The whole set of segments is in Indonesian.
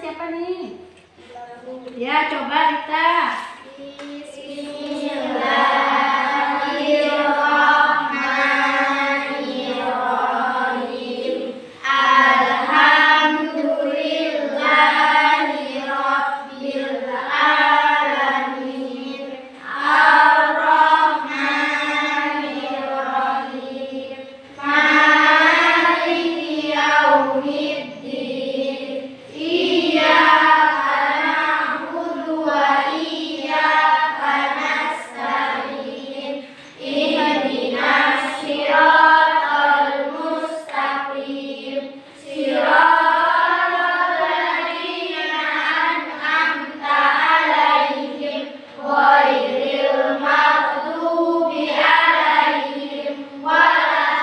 siapa nih? Ya, coba Rita. Bismillahirrahmanirrahim. Alhamdulillahirabbil alamin. Arrahmanirrahim. Maliki yaumiddin. Iyyaka na'budu wa iyyaka nasta'in. Ihdinas siratal mustaqim. Siratal ladzina an'amta 'alaihim ghairil maghdubi 'alaihim waladdallin.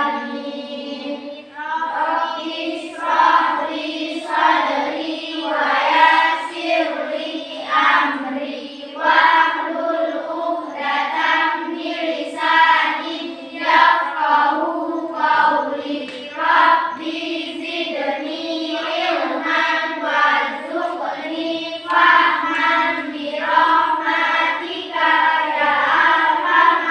Amin. Rabbi ishrah li sadri wa yassir li amri wahlul 'uqdatam min lisani yafqahu qawli. Rabbi zidni ilman warzuqni fahman bi rahmatika ya arhamar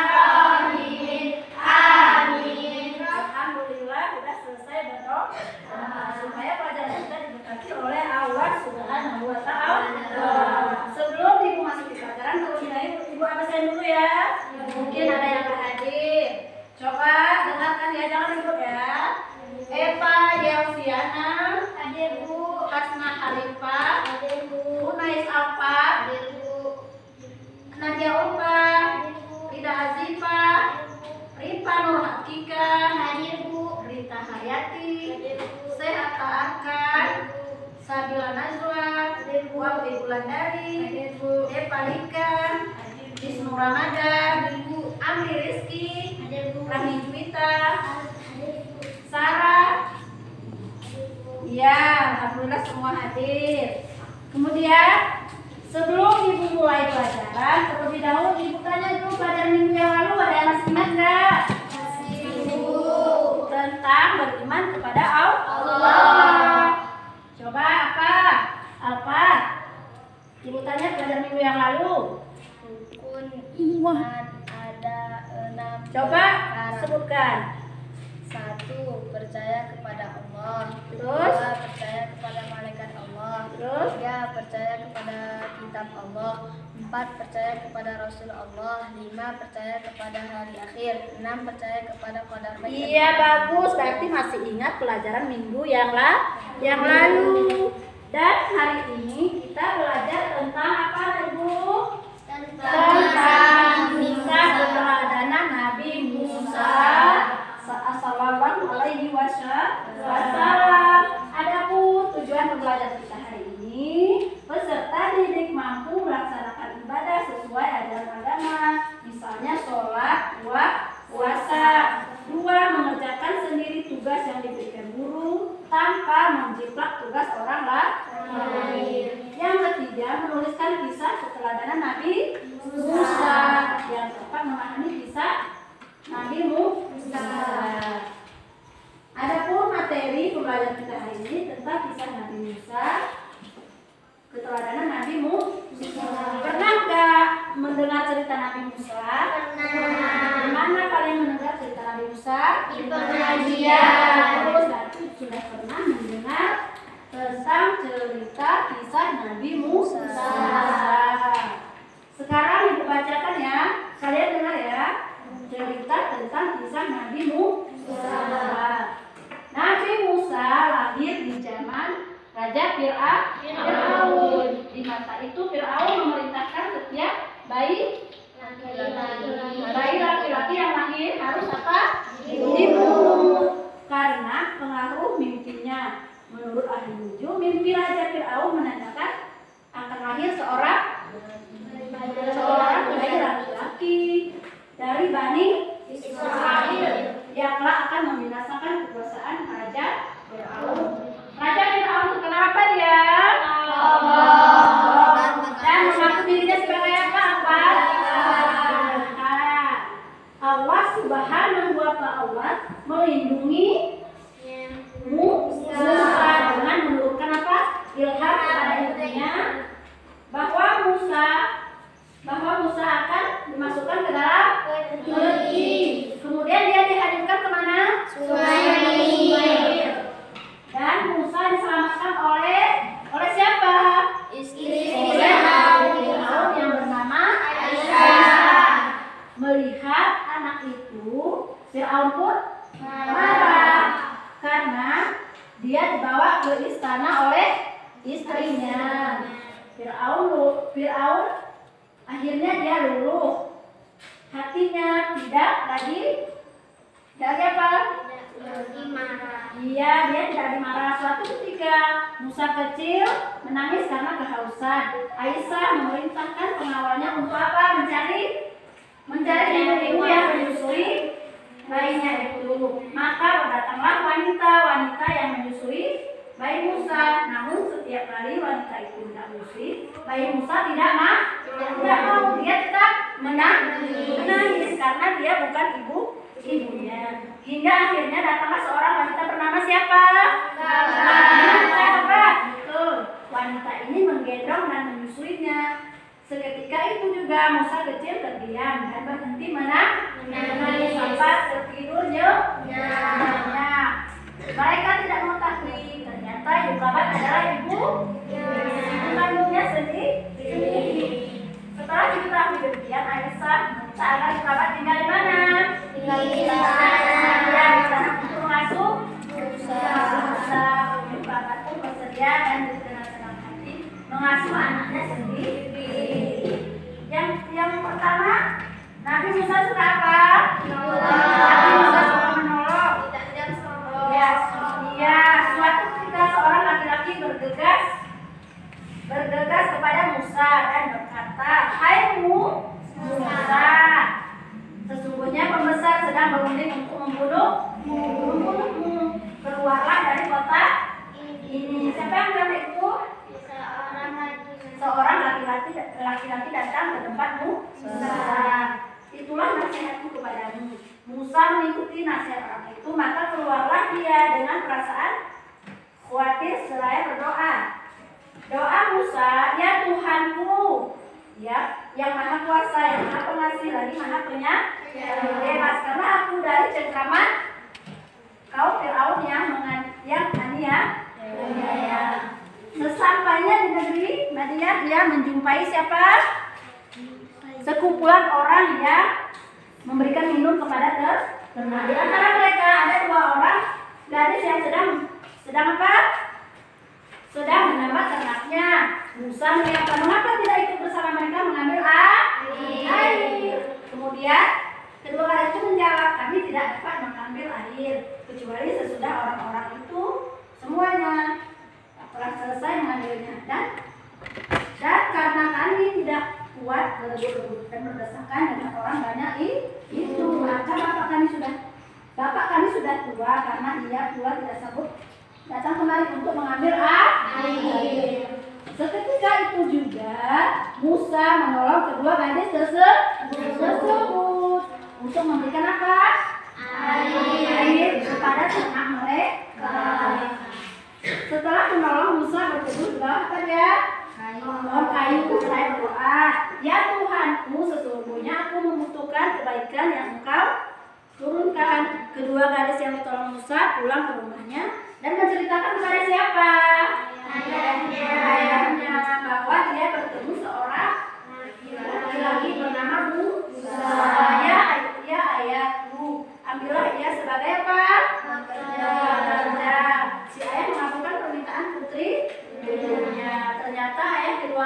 rahimin. Amin. Alhamdulillah sudah selesai berdoa. Supaya pelajaran kita diberkati oleh Allah Subhanahu wa Ta'ala. Sebelum Ibu masuk di pelajaran, terlebih dahulu Ibu absen dulu ya. Mungkin ada yang nggak hadir. Coba dengarkan ya, jangan ribut ya. Eva Yelviana, Hadir Bu. Hasna Halifah, Hadir Bu. Unais Alfa, Hadir Bu. Nadia Ulfa, Rida Azifa, Rifa Nur Hakika, Hadir Bu. Rita Hayati, Hadir Bu. Sehat Akan, Sabila Najwa, Wabi Bulandari, Eva Lika, Wisnu Ramadan, Amri Rizky, Hadir Bu. Rani Juwita, Hadir Bu. Sarah. Ya, alhamdulillah semua hadir. Kemudian sebelum Ibu mulai pelajaran, terlebih dahulu Ibu tanya dulu pelajaran minggu yang lalu ada yang masih ingat nggak? Tentang beriman kepada Allah. Coba apa? Apa? Ibu tanya pelajaran minggu yang lalu. Rukun iman ada 6 Coba perkara. sebutkan. 1. Percaya kepada Allah. Terus? 2. Percaya kepada malaikat Allah. Terus? 3. Percaya kepada kitab Allah. 4. Percaya kepada Rasul Allah. 5. Percaya kepada hari akhir. 6. Percaya kepada qadar baik dan Iya, buruk. bagus. Berarti masih ingat pelajaran minggu yang lalu. Dan hari ini kita belajar tentang apa, Ibu? Tentang kisah keteladanan Nabi Musa sallallahu alaihi wasallam. Adapun tujuan pembelajaran kita hari ini, peserta didik mampu melaksanakan ibadah sesuai ajaran agama, misalnya sholat, puasa. 2. Mengerjakan sendiri tugas yang diberikan guru tanpa menjiplak tugas orang lain. Yang ketiga, menuliskan kisah keteladanan Nabi Musa. Yang keempat, memahami kisah Nabi Musa. Adapun materi pembelajaran kita hari ini tentang kisah Nabi Musa, keteladanan Nabi Musa. Pernah nggak mendengar cerita Nabi Musa? Pernah. Di mana kalian mendengar cerita Nabi Musa? Di pengajian. Terus berarti sudah pernah mendengar tentang cerita kisah Nabi Musa. Sekarang Ibu bacakan ya. Kalian dengar ya. Cerita tentang kisah Nabi Musa. Nabi Musa lahir di zaman Raja Fir'aun. Di masa itu Fir'aun memerintahkan setiap bayi laki-laki yang lahir harus apa? Dibunuh karena pengaruh mimpinya. Menurut ahli nujum, mimpi Raja Fir'aun menandakan akan lahir seorang bayi laki-laki dari Bani Israel yang kelak akan membinasakan kekuasaan Raja Fir'aun. Raja Fir'aun itu kenapa dia? Dan mengaku dirinya sebagai apa? Allah Subhanahu wa Ta'ala melindungi sana oleh istrinya. Fir'aun akhirnya dia luluh. Hatinya tidak lagi apa? Iya, dia tidak dimarah. Suatu ketika Musa kecil menangis karena kehausan. Aisyah memerintahkan pengawalnya untuk apa? Mencari ibu-ibu yang menyusui bayinya itu. Maka berdatanglah wanita yang menyusui bayi Musa. Namun setiap kali wanita itu tidak menyusui bayi Musa tidak mau. Dia tetap menangis karena dia bukan ibunya. Hingga akhirnya datanglah seorang wanita bernama siapa? Betul. Wanita ini menggendong dan menyusuinya. Seketika itu juga Musa kecil terdiam dan berhenti menangis sampai tertidurnya. Mereka tidak mengetahui ternyata Yochebed adalah ibu kandungnya sendiri. Setelah diketahui demikian, Aisyah meminta agar Yochebed tinggal di mana? Tinggal di sana untuk mengasuh Musa. Yochebed pun bersedia dan dengan senang hati mengasuh anaknya sendiri. Yang pertama, Nabi Musa suka apa? Nabi Musa suka menolong. Ya, suatu ketika seorang laki-laki bergegas kepada Musa dan berkata, "Hai Musa, sesungguhnya pembesar sedang berunding untuk membunuhmu. Keluarlah dari kota ini." Siapa yang bilang itu? Seorang laki-laki datang ke tempat Musa. Itulah nasihatku kepadamu. Musa mengikuti nasihat orang itu, maka keluarlah dia dengan perasaan khawatir seraya berdoa. Doa Musa, "Ya Tuhanku, ya yang maha kuasa, yang maha pengasih, lagi maha penyayang, bebaskanlah aku dari cengkraman kaum Fir'aun yang aniaya." Sesampainya di negeri Madian, dia menjumpai siapa? Sekumpulan orang yang memberikan minum kepada ternak. Di antara mereka ada 2 orang gadis yang sedang apa? Sedang menambah ternaknya. Musa mengatakan, "Mengapa tidak ikut bersama mereka mengambil air?" Kemudian kedua gadis itu menjawab, "Kami tidak dapat mengambil air kecuali sesudah orang-orang itu semuanya telah selesai mengambilnya, dan karena kami tidak kuat berebut-rebut dan berdesakan dengan orang banyak itu, maka bapak kami sudah tua karena ia tua tidak sanggup datang kemari untuk mengambil air." Seketika itu juga Musa menolong kedua gadis tersebut untuk memberikan apa? Air kepada ternak mereka. Setelah menolong, Musa berteduh di bawah apa dia? Pohon kayu seraya berdoa, "Ya Tuhanku, sesungguhnya aku membutuhkan kebaikan yang Engkau turunkan." Kedua gadis yang ditolong Musa pulang ke rumahnya dan menceritakan kepada siapa? Ayahnya, bahwa dia bertemu seorang laki-laki bernama Musa. "Ya ayahku, ambillah ia sebagai apa? Pekerja." Si ayah mengabulkan permintaan putri ibunya. Ternyata ayah kedua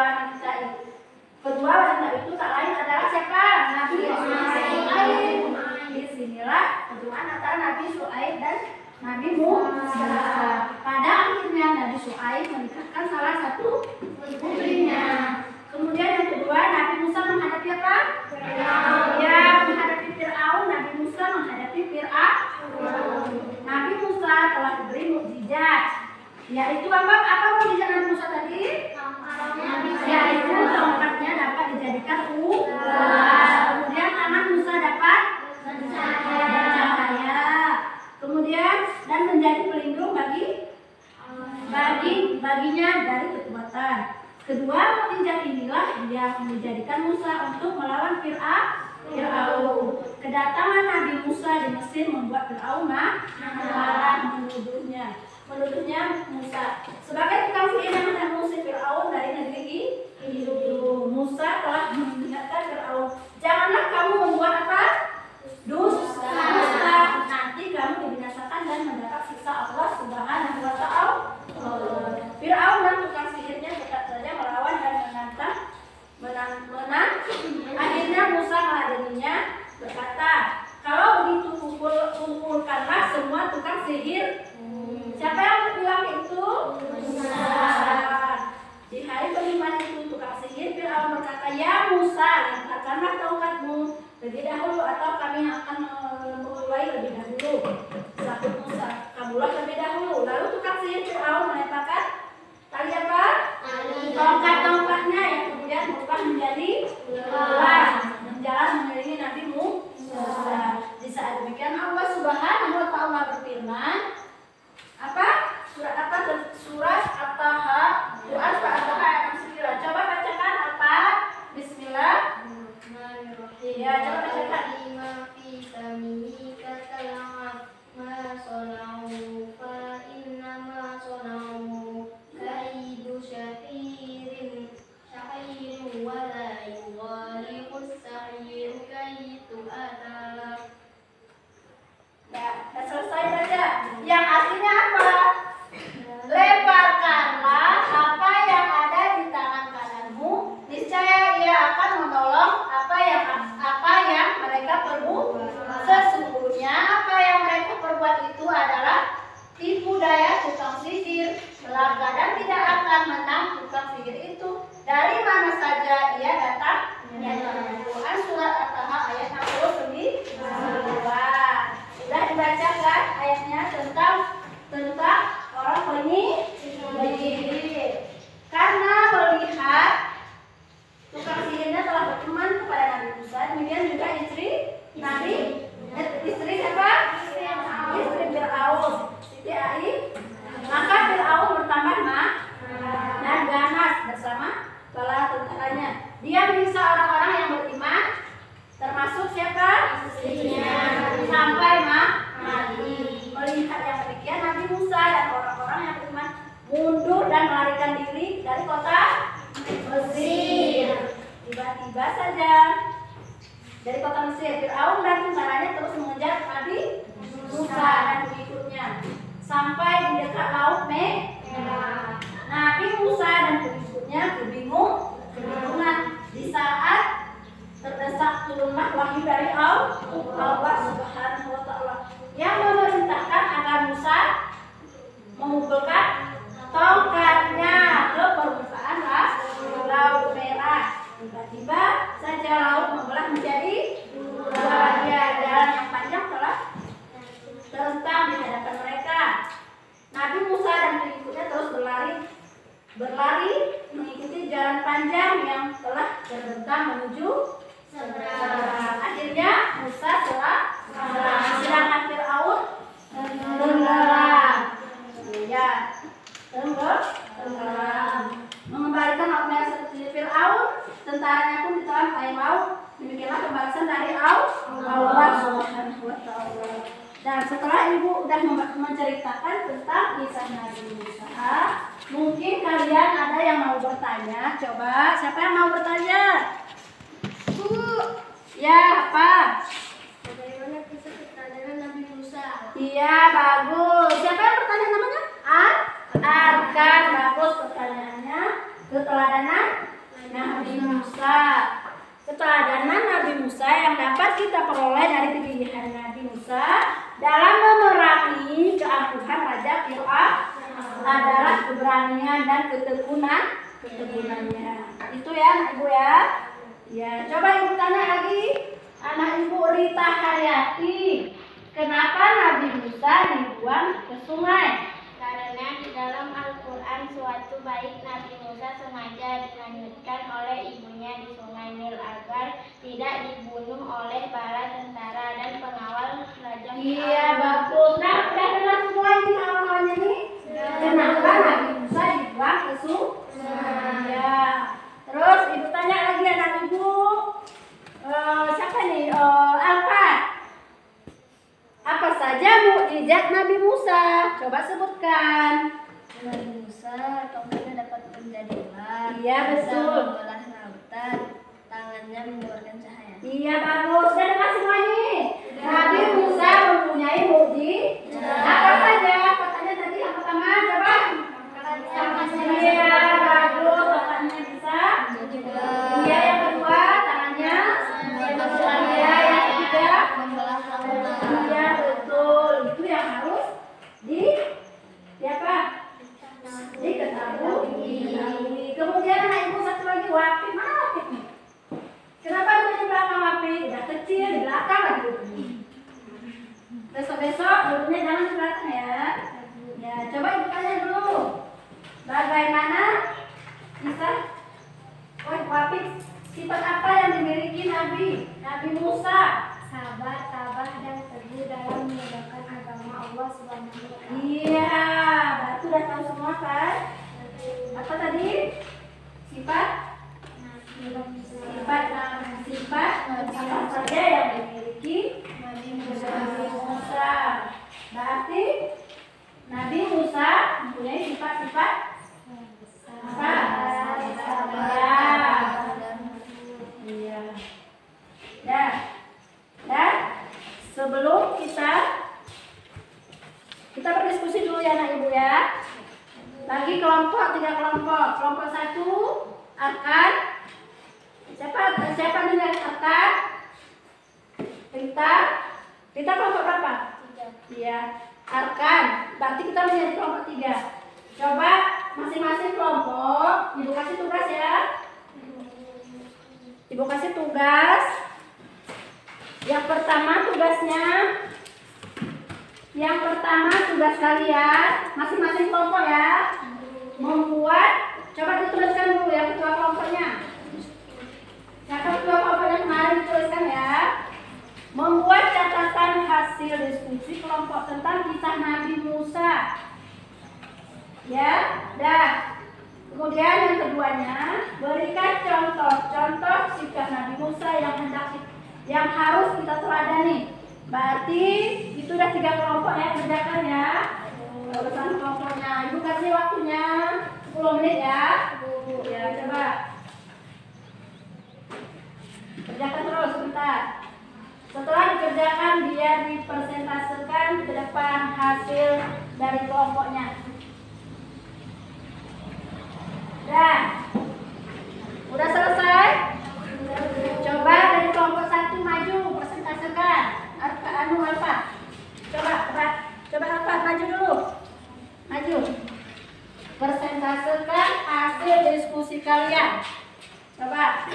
wanita itu tak lain adalah siapa? Nabi Syuaib. Disinilah hubungan antara Nabi Syuaib dan Nabi Musa. Pada akhirnya Nabi Syuaib menikahkan salah satu putrinya. Kemudian yang kedua, Nabi Musa menghadapi apa? Ya, menghadapi Fir'aun. Nabi Musa menghadapi Fir'aun. Nabi Musa telah diberi mukjizat. Yaitu apa mukjizat Nabi Musa tadi? Yaitu tongkatnya dapat dijadikan ulas. Kemudian tangan Musa dapat bercahaya. Kemudian dan menjadi pelindung baginya dari kekuatan. Kedua mukjizat inilah yang menjadikan Musa untuk melawan Fir'aun. Kedatangan Nabi Musa di Mesir membuat Fir'aun marah, menuduhnya Musa sebagai tukang sihir dan mengusir Fir'aun dari negeri itu. Musa telah mengingatkan Fir'aun, "Janganlah kamu membuat apa? Dusta. Nanti kamu dibinasakan dan mendapat siksa Allah Subhanahu wa Ta'ala." sihir? Siapa yang bilang itu? Musa. Di hari kelima itu tukang sihir Fir'aun berkata, "Ya Musa, lemparkanlah tongkatmu lebih dahulu atau kami akan memulai lebih dahulu." Sahut Musa, "Kamulah lebih dahulu." Lalu tukang sihir Fir'aun melemparkan tali apa? Tongkat-tongkatnya yang kemudian berubah menjadi ular menjalan mengelilingi Nabi Musa. Di saat demikian Allah Subhanahu wa Ta'ala berfirman, apa? Surat apa? Surat At-Taha. Surat At-Taha ayat 9. Coba bacakan apa? Bismillah. Ya, coba bacakan. Lima fi samihi katal'af ma sona'u fa inna ma sona'u kaidu syahirin wa la yughaliqus sahiru kaitu atalaf. Ya, sudah selesai baca. Yang artinya apa? Lemparkanlah apa yang ada di tangan kananmu, niscaya ia akan menolong apa yang mereka perbuat. Sesungguhnya apa yang mereka perbuat itu adalah tipu daya tukang sihir belaka dan tidak akan menang tukang sihir itu dari mana saja ia datang. Quran surat At-Taha ayat 69. Sudah dibacakan ayatnya tentang orang penyihir. Karena melihat tukang sihirnya telah berteman kepada Nabi Musa, demikian juga istri siapa? Istri Fir'aun, Siti Ai. Maka Fir'aun bertambah dan ganas bersama bala tentaranya. Dia menyiksa orang-orang yang beriman, termasuk siapa? Istrinya, sampai mati. Melihat yang demikian, Nabi Musa dan orang-orang yang beriman mundur dan melarikan diri dari kota Mesir. Tiba-tiba saja dari kota Mesir, Fir'aun dan tentaranya terus mengejar Nabi Musa dan pengikutnya sampai di dekat Laut Merah. Nabi Musa dan pengikutnya kebingungan. Di saat terdesak turunlah wahyu dari Allah Subhanahu wa Ta'ala yang memerintahkan agar Musa mengumpulkan tongkatnya ke permukaan Laut Merah. Tiba-tiba saja laut membelah menjadi dua bagian. Jalan yang panjang telah terentang di hadapan mereka. Nabi Musa dan pengikutnya terus berlari mengikuti jalan panjang yang telah terbentang menuju seberang. Akhirnya Musa sedangkan Fir'aun tenggelam. Ya, tenggelam. Mengembalikan Laut Merah seperti Fir'aun, tentaranya pun ditelan air laut. Demikianlah pembalasan dari Allah Subhanahu wa Ta'ala. Dan setelah ibu sudah menceritakan tentang kisah Nabi Musa, mungkin kalian ada yang mau bertanya. Coba, siapa yang mau bertanya? Bu, Ya, apa? bagaimana kisah keteladanan Nabi Musa? Iya, bagus. Siapa yang bertanya namanya? Arkan. Bagus pertanyaannya. Keteladanan Nabi Musa. Keteladanan Nabi Musa yang dapat kita peroleh dari pilihan Nabi Musa dalam memerangi keangkuhan Raja Fir'aun adalah keberanian dan ketekunannya. Itu ya, anak ibu ya. Ya, coba ibu tanya lagi. Anak ibu Rita Haryati, kenapa Nabi Musa dibuang ke sungai? Karena di dalam Al-Quran suatu bait Nabi Musa sengaja dilanjutkan oleh ibunya di sungai Nil agar tidak dibunuh oleh para tentara dan pengawal Raja Fir'aun. Iya, bagus. Nah, udah dengar semua ini awal-awalnya nih? Kenapa Nabi Musa dibuang ke sungai? Ya. Terus ibu tanya lagi anak ibu. Siapa nih? Apa saja mukjizat Nabi Musa? Coba sebutkan. Nabi Musa tongkatnya dapat menjadi ular. Iya, betul. Membelah lautan, tangannya mengeluarkan cahaya. Iya, bagus. Sudah dengar semua nih? Nabi Musa mempunyai mukjizat. Apa saja? Katanya tadi yang pertama, coba. Iya, bagus. Tongkatnya bisa. Iya, yang kedua, tangannya. Iya, yang ketiga. Membelah lautan. Iya, betul. Itu yang harus Kita berdiskusi dulu ya anak ibu ya. Bagi kelompok, 3 kelompok. Kelompok 1 akan siapa nih yang akan? Kita kelompok berapa? 3. Iya, akan. Berarti kita menjadi kelompok 3. Coba masing-masing kelompok ibu kasih tugas ya. Ibu kasih tugas. Yang pertama tugas kalian masing-masing kelompok ya, membuat, coba dituliskan dulu ya ketua kelompoknya. Yang ketua kelompoknya kemarin dituliskan ya. Membuat catatan hasil diskusi kelompok tentang kisah Nabi Musa. Ya, dah. Kemudian yang keduanya, berikan contoh sikap Nabi Musa yang harus kita teladani. Berarti itu udah 3 kelompok ya, kerjakan ya. Urusan kelompoknya. Ibu kasih waktunya 10 menit ya. Ya, coba. Kerjakan terus sebentar. Setelah dikerjakan, biar dipresentasikan ke depan hasil dari kelompoknya. Dah. Udah selesai? Coba dari kelompok 1 maju, presentasikan. Apa? Coba apa? Maju dulu. Maju. Presentasikan hasil diskusi kalian. Coba.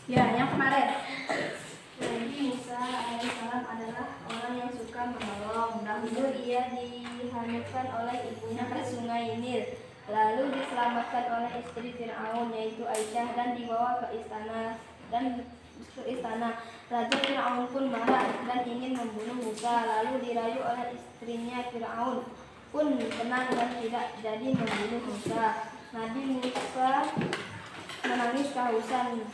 Ya, yang kemarin. Nabi Musa alaihissalam adalah orang yang suka menolong. Dahulu ia dihanyutkan oleh ibunya ke sungai Nil, lalu diselamatkan oleh istri Fir'aun yaitu Aisyah dan dibawa ke istana. Raja Fir'aun pun marah dan ingin membunuh Musa, lalu dirayu oleh istrinya Fir'aun pun tenang dan tidak jadi membunuh Musa. Nabi Musa menangis kehausan.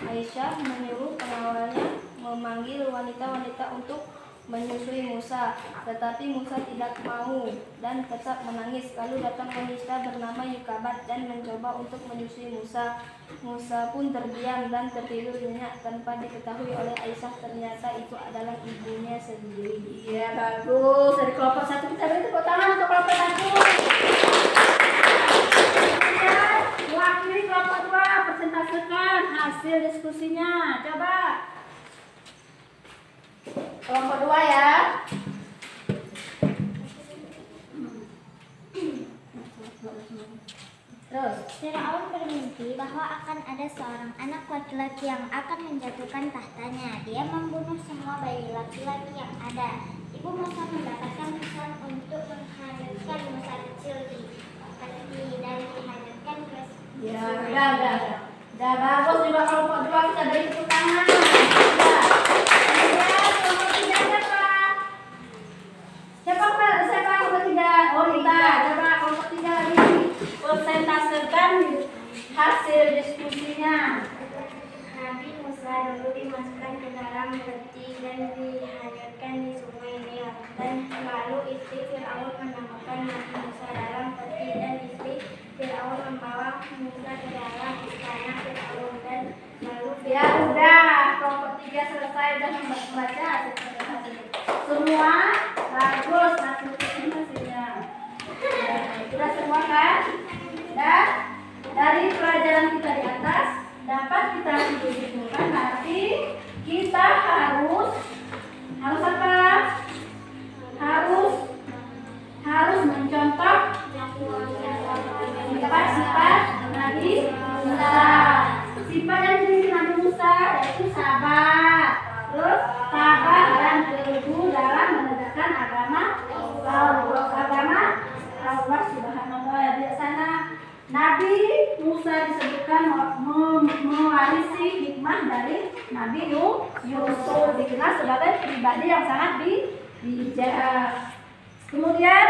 Aisyah menyuruh pengawalnya memanggil wanita-wanita untuk menyusui Musa, tetapi Musa tidak mau dan tetap menangis. Lalu datang wanita bernama Yukabat dan mencoba untuk menyusui Musa. Musa pun terdiam dan tertidur nyenyak tanpa diketahui oleh Aisyah. Ternyata itu adalah ibunya sendiri. Iya, bagus. Dari kelompok 1 kita beri tepuk tangan untuk kelompok 1. Mewakili kelompok 2, presentasikan hasil diskusinya. Coba. Kelompok 2 ya. Terus. Fir'aun bermimpi bahwa akan ada seorang anak laki-laki yang akan menjatuhkan tahtanya. Dia membunuh semua bayi laki-laki yang ada. Ibu Musa mendapatkan pesan untuk menghanyutkan Musa kecil di peti dan dihanyutkan ke. Ya, udah bagus juga kelompok 2 kita beri tepuk tangan. Siapa kelompok 3? Oh, Rita. Coba kelompok 3 lagi. Presentasikan hasil diskusinya. Nabi Musa dulu dimasukkan ke dalam peti dan dihanyutkan di sungai Nil. Dan lalu istri Fir'aun menemukan Nabi Musa dalam peti dan istri Fir'aun membawa Musa ke dalam istana Fir'aun dan lalu Ya udah, kelompok 3 selesai dan membaca hasil presentasi. Semua bagus hasil presentasinya. Ya, sudah semua kan? Dan dari pelajaran kita di atas dapat kita simpulkan berarti kita harus apa? Harus mencontoh sifat Nabi Musa. Sifat yang dimiliki Nabi Musa yaitu sabar, terus tabah dan teguh dalam menegakkan agama Allah Subhanahu wa Ta'ala. Di sana Nabi Musa disebutkan mewarisi hikmah dari Nabi Yusuf, dikenal sebagai pribadi yang sangat bijak. Kemudian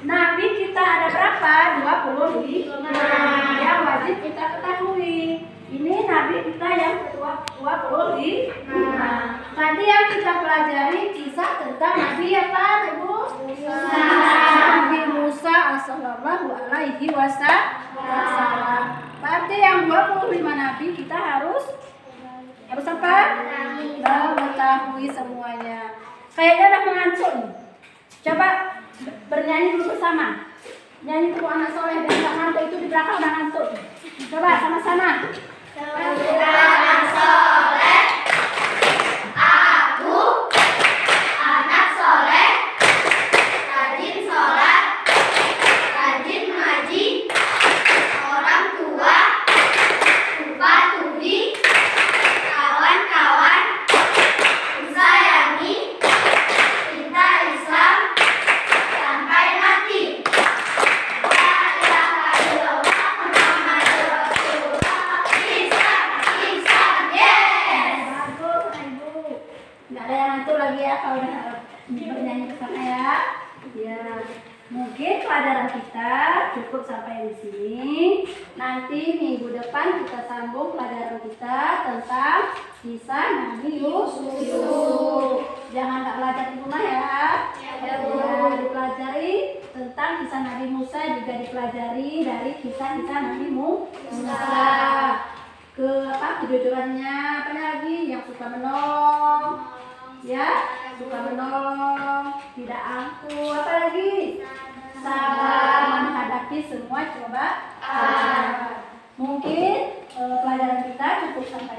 Nabi kita ada berapa? 25 yang wajib kita ketahui. Ini Nabi kita yang ke-25. Tadi yang kita pelajari kisah tentang Nabi apa, Ibu? Nabi Musa sallallahu alaihi wasallam. Berarti yang 25 Nabi kita harus apa? Mengetahui semuanya. Kayaknya udah mengantuk nih. Coba bernyanyi dulu bersama. Nyanyi untuk anak soleh dan tak ngantuk itu di belakang udah ngantuk. Coba sama-sama. Anak soleh, aku anak soleh, rajin sholat, rajin ngaji, orang tua, lupa tuli, kawan-kawan, sayangi, cinta Islam sampai mati. La ilaha illallah Muhammadur Rasulullah. Islam, Islam, yes. Bagus, Ibu. Nggak ada yang ngantuk lagi ya kalau udah bernyanyi bersama ya. Ya, mungkin pelajaran kita cukup sampai di sini. Nanti minggu depan kita sambung pelajaran kita tentang kisah Nabi Yusuf. Jangan nggak belajar di rumah ya. Ya, dipelajari tentang kisah Nabi Musa, juga dipelajari dari kisah-kisah Nabi Musa. Ke apa kejujurannya, apa lagi yang suka menolong, ya, suka menolong, tidak angkuh, apa lagi, sabar menghadapi semua cobaan. Mungkin pelajaran kita cukup sampai